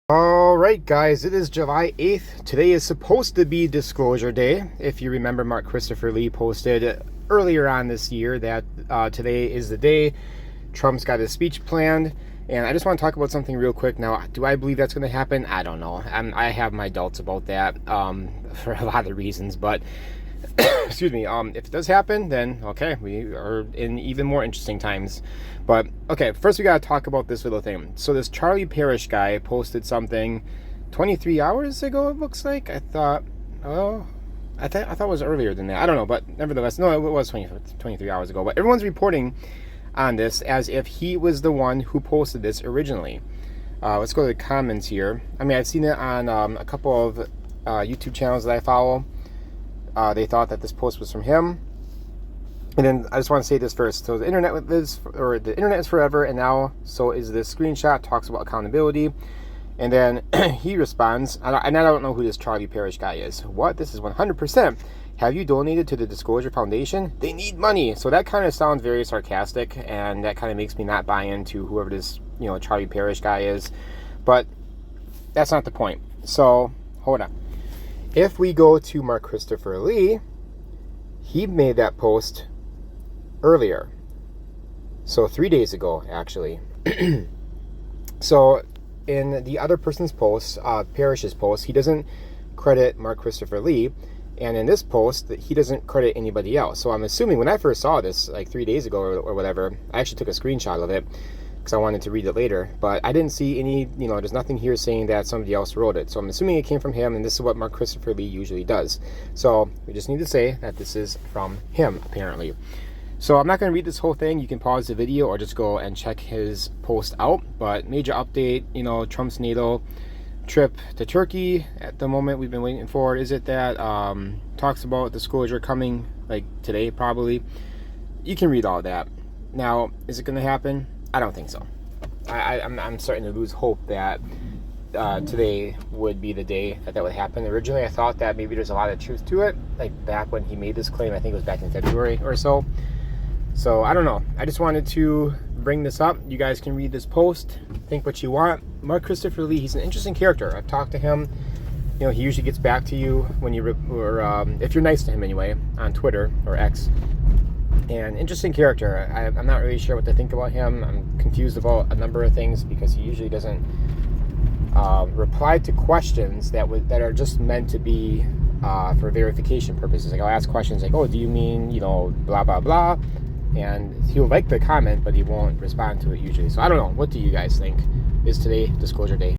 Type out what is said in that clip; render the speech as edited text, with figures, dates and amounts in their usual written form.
Alright guys, it is July 8th. Today is supposed to be Disclosure Day. If you remember, Mark Christopher Lee posted earlier on this year that today is the day. Trump's got his speech planned. And I just want to talk about something real quick. Now, do I believe that's going to happen? I don't know. I have my doubts about that for a lot of reasons. But, excuse me, if it does happen, then okay, we are in even more interesting times. But, okay, first we got to talk about this little thing. So this Charlie Parish guy posted something 23 hours ago, it looks like. I thought it was earlier than that. I don't know, but nevertheless, no, it was 23 hours ago. But everyone's reporting on this as if he was the one who posted this originally. Let's go to the comments here. I mean, I've seen it on a couple of YouTube channels that I follow. They thought that this post was from him. And then I just want to say this first. So the internet is forever, and now so is this screenshot. Talks about accountability, and then he responds, and I don't know who this Charlie Parish guy is. What? This is 100%. Have you donated to the Disclosure Foundation? They need money. So that kind of sounds very sarcastic, and that kind of makes me not buy into whoever this Charlie Parish guy is. But that's not the point. So hold on. If we go to Mark Christopher Lee, he made that post earlier. So 3 days ago, actually. So in the other person's post, Parish's post, he doesn't credit Mark Christopher Lee. And in this post, he doesn't credit anybody else. So I'm assuming when I first saw this, like 3 days ago or whatever, I actually took a screenshot of it because I wanted to read it later. But I didn't see any, there's nothing here saying that somebody else wrote it. So I'm assuming it came from him, and this is what Mark Christopher Lee usually does. So we just need to say that this is from him, apparently. So I'm not going to read this whole thing. You can pause the video or just go and check his post out. But major update, Trump's NATO trip to Turkey at the moment we've been waiting for. Is it that talks about disclosure coming like today? Probably. You can read all that. Now, is it going to happen? I don't think so. I'm starting to lose hope that today would be the day that would happen. Originally I thought that maybe there's a lot of truth to it, like back when he made this claim. I think it was back in February or so. So I don't know. I just wanted to bring this up. You guys can read this post, think what you want. Mark Christopher Lee, he's an interesting character. I've talked to him. He usually gets back to you when if you're nice to him anyway, on Twitter or X. And interesting character. I'm not really sure what to think about him. I'm confused about a number of things because he usually doesn't reply to questions that are just meant to be for verification purposes. Like I'll ask questions like, "Oh, do you mean blah blah blah?" And he'll like the comment, but he won't respond to it usually. So I don't know. What do you guys think? Is today Disclosure Day?